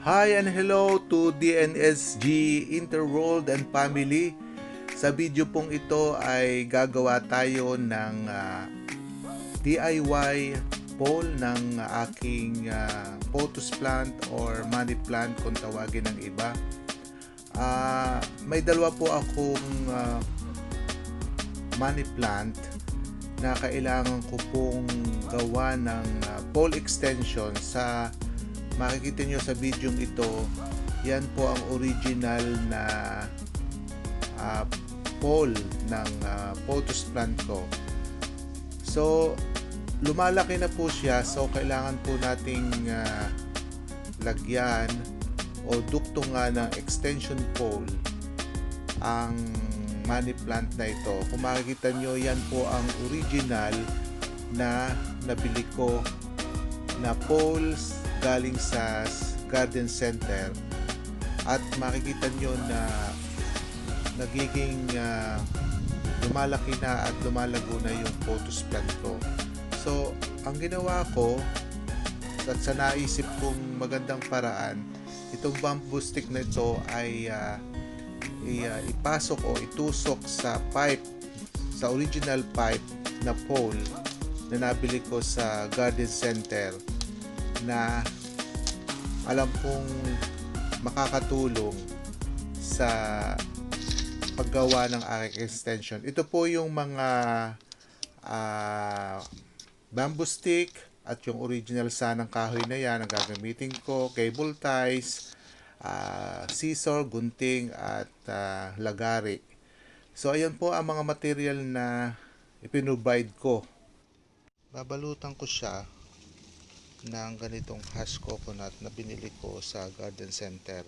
Hi and hello to DNSG Interworld and Family. Sa video pong ito ay gagawa tayo ng DIY pole ng aking pothos plant or money plant kung tawagin ng iba. May dalawa po akong money plant na kailangan ko pong gawa ng pole extension. Sa makikita nyo sa video ito, yan po ang original na pole ng pothos plant ko. So lumalaki na po siya, so kailangan po nating lagyan o dugtungan ng extension pole ang money plant na ito. Kung makikita nyo, yan po ang original na nabili ko na poles galing sa garden center, at makikita nyo na nagiging lumalaki na at lumalago na yung pothos plant ko. So ang ginawa ko at sa naisip kong magandang paraan, itong bamboo stick na ito ay ipasok o itusok sa pipe, sa original pipe na pole na nabili ko sa garden center, na alam kong makakatulong sa paggawa ng aking extension. Ito po yung mga bamboo stick at yung original sanang kahoy na yan ang gagamitin ko, cable ties, scissor, gunting at lagari. So ayan po ang mga material na ipinrovide ko. Babalutan ko siya ng ganitong hash coconut na binili ko sa garden center.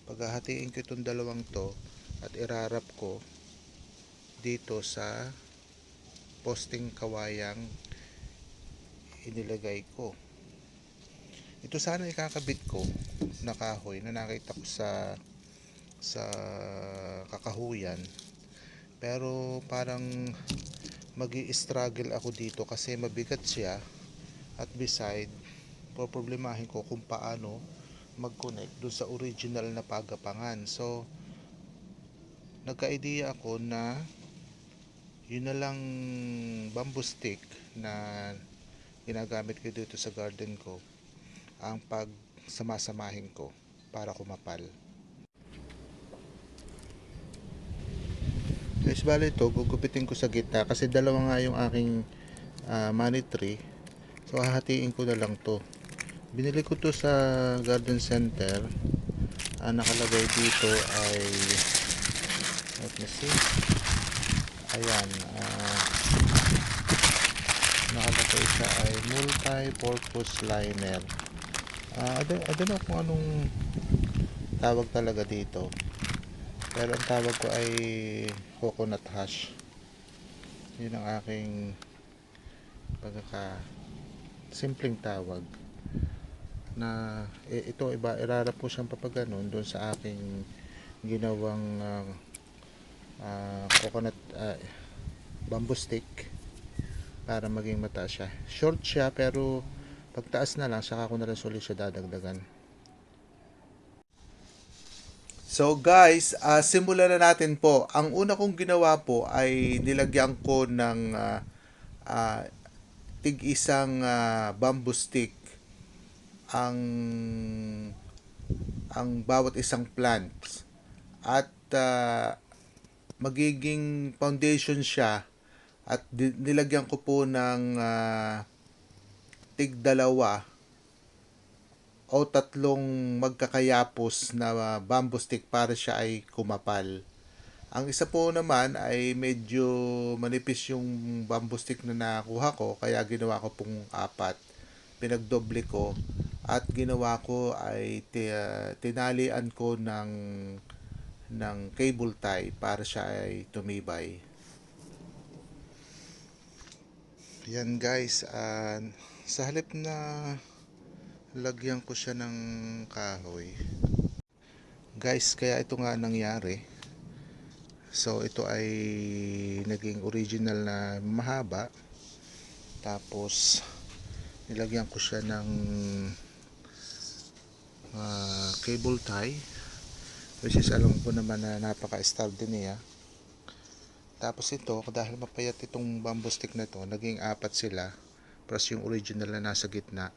Paghahatiin ko itong dalawang to at irarap ko dito sa posting kawayang inilagay ko. Ito sana ikakabit ko na kahoy na nakita ko sa kakahuyan, pero parang magi-struggle ako dito kasi mabigat siya, at beside poproblemahin ko kung paano mag-connect doon sa original na pagapangan. So nagka-idea ako na yun na lang bamboo stick na ginagamit ko dito sa garden ko ang pagsamasamahin ko para kumapal. Guys, bali ito gugupitin ko sa gitna kasi dalawa nga yung aking money tree. So hahatiin ko na lang to. Binili ko to sa garden center. Nakalagay dito ay, let me see, ayan, nakalagay siya ay multi-purpose liner. I don't know kung anong tawag talaga dito, pero ang tawag ko ay coconut hash. Yun ang aking pagkaka simpleng tawag na ito iba, irarap ko siyang papaganon doon sa aking ginawang coconut bamboo stick para maging mataas siya. Short siya pero pagtaas na lang saka ko na lang sulit siya dadagdagan. So guys, simulan na natin po. Ang una kong ginawa po ay nilagyan ko ng tig-isang bamboo stick ang bawat isang plant, at magiging foundation siya, at nilagyan ko po ng tig dalawa o tatlong magkakayapos na bamboo stick para siya ay kumapal. Ang isa po naman ay medyo manipis yung bamboo stick na nakuha ko, kaya ginawa ko pong apat. Pinagdoble ko at ginawa ko ay tinalian ko ng cable tie para siya ay tumibay. Yan guys, sa halip na lagyan ko siya ng kahoy, guys, kaya ito nga nangyari. So ito ay naging original na mahaba, tapos nilagyan ko siya ng cable tie, which is alam ko naman na napaka-sturdy niya. Tapos ito, dahil mapayat itong bamboo stick na to, naging 4 sila plus yung original na nasa gitna,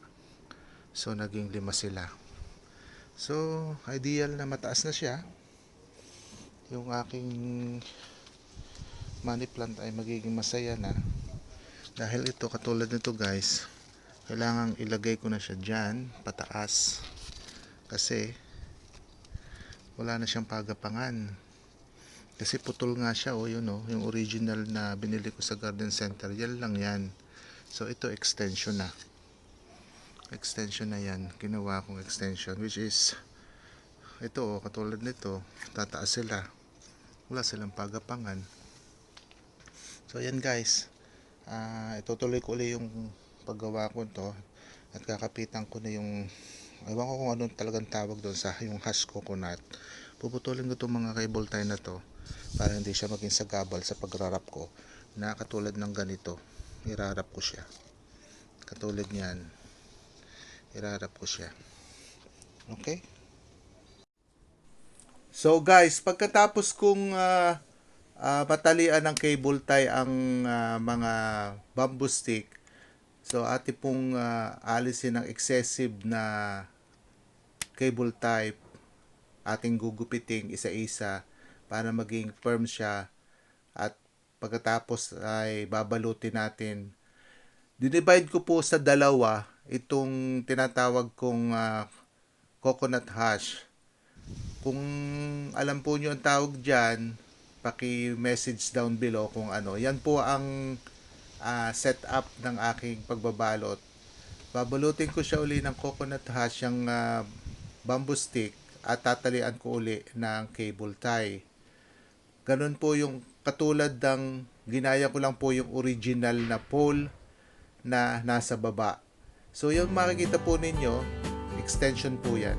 so naging 5 sila. So ideal na mataas na siya. Yung aking money plant ay magiging masaya na, dahil ito, katulad nito guys, kailangang ilagay ko na siya dyan pataas kasi wala na siyang pagapangan, kasi putol nga siya. Yun yung original na binili ko sa garden center, yan lang yan. So ito extension na yan, ginawa kong extension, which is ito, katulad nito, tataas sila, wala silang pagapangan. So yan guys, itutuloy ko ulit yung paggawa ko to, at kakapitan ko na yung, ewan ko kung anong talagang tawag doon sa yung hash coconut. Puputulin ko itong mga cable tie na to para hindi siya maging sagabal sa pagrarap ko, na katulad ng ganito, irarap ko siya katulad niyan, irarap ko siya. Okay, so guys, pagkatapos kong matalian ng cable tie ang mga bamboo stick, so ati pong alisin ng excessive na cable tie, ating gugupiting isa-isa para maging firm siya, at pagkatapos ay babalutin natin. Dinivide ko po sa dalawa itong tinatawag kong coconut hash. Kung alam po nyo ang tawag dyan, paki-message down below kung ano. Yan po ang setup ng aking pagbabalot. Babalutin ko siya uli ng coconut hash, yung bamboo stick, at tatalian ko uli ng cable tie. Ganun po yung katulad ng ginaya ko lang po yung original na pole na nasa baba. So yung makikita po ninyo, extension po yan.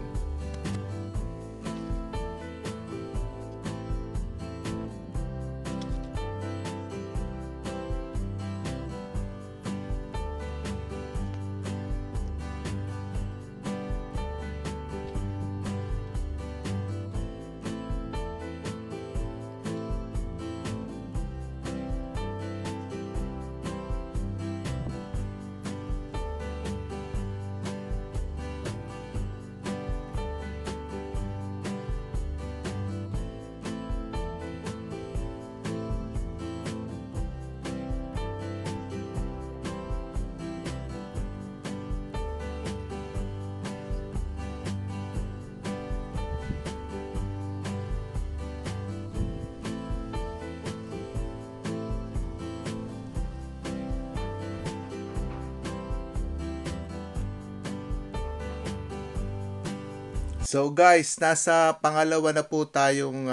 So guys, nasa pangalawa na po tayong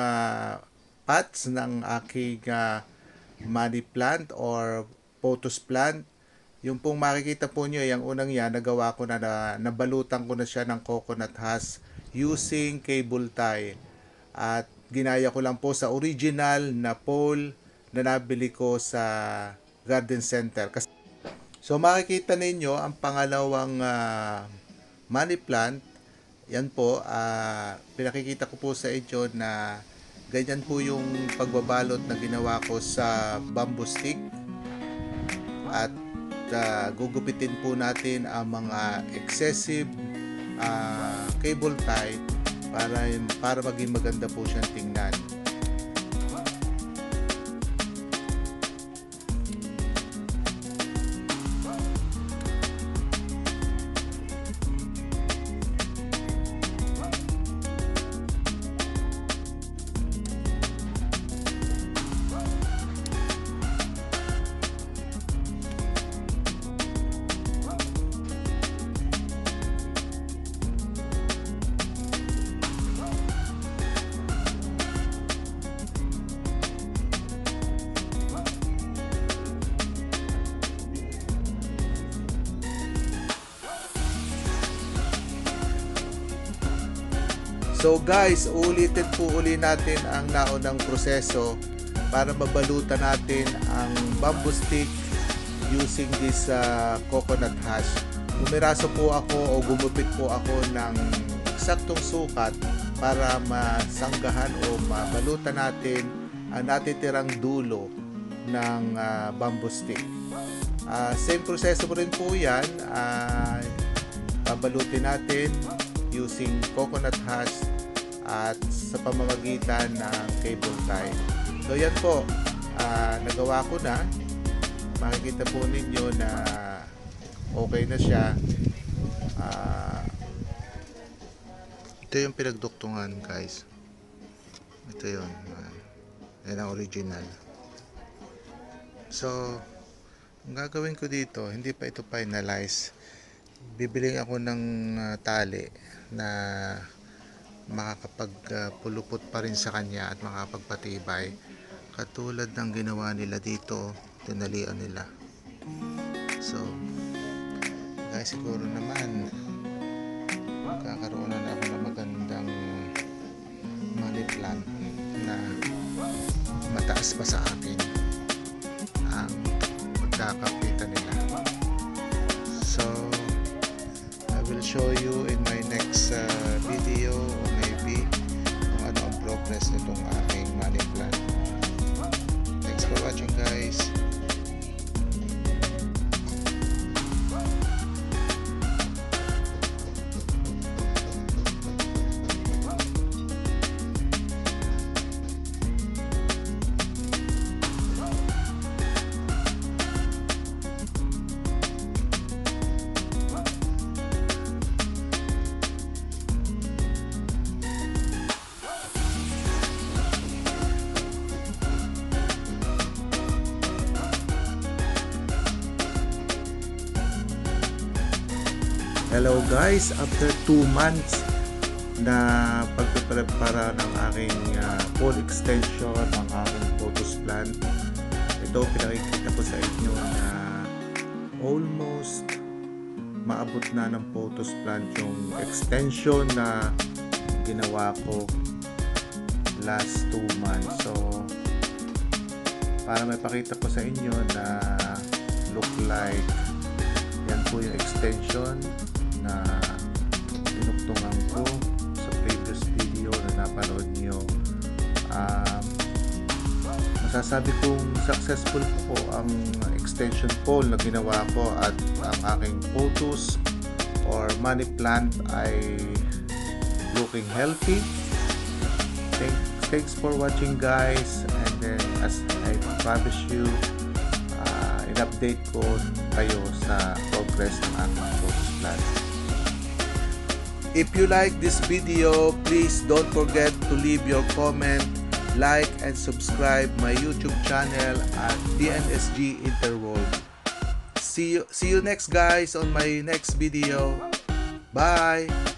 pots ng aking money plant or pothos plant. Yung pong makikita po nyo, yung unang yan, nagawa ko na, nabalutan ko na siya ng coconut husk using cable tie. At ginaya ko lang po sa original na pole na nabili ko sa garden center. So makikita ninyo ang pangalawang money plant. Yan po, pinakikita ko po sa inyo na ganyan po yung pagbabalot na ginawa ko sa bamboo stick. At gugupitin po natin ang mga excessive cable tie para maging maganda po siyang tingnan. So guys, ulitin po natin ang naunang proseso para mabalutan natin ang bamboo stick using this coconut husk. Gumiraso po ako o gumupit po ako ng eksaktong sukat para masanggahan o mabalutan natin ang natitirang dulo ng bamboo stick. Same proseso po rin po yan. Babalutin natin using coconut husk at sa pamamagitan ng cable tie. So yan po, nagawa ko na. Makikita po ninyo na okay na siya. Ito yung pinagduktungan, guys. Ito yun. Yan ang original. So ang gagawin ko dito, hindi pa ito finalize. Bibili ako ng tali na makakapagpulupot pa rin sa kanya at makakapagpatibay. Katulad ng ginawa nila dito, tinalian nila. So, guys, siguro naman magkakaroon na ako ng magandang money plant na mataas pa sa akin ang pagkakapitan nila. So I will show you in my next video, or maybe kung ano ang progress nitong aking money plant. Thanks for watching, guys. Hello guys, after 2 months na pagpiprepara ng aking full extension ng aking photos plant, ito pinakikita ko sa inyo na almost maabot na ng photos plant yung extension na ginawa ko last 2 months. So para maipakita ko sa inyo na look like yan po yung extension na tinuktungan ko sa previous video na napanood nyo. Masasabi kong successful po ang extension pole na ginawa ko at ang aking photos or money plant ay looking healthy. Thanks for watching, guys, and then as I promise you, in-update ko kayo sa progress ng aking photos plant. If you like this video, please don't forget to leave your comment, like, and subscribe my YouTube channel at DNSG Interworld. See you next, guys, on my next video. Bye!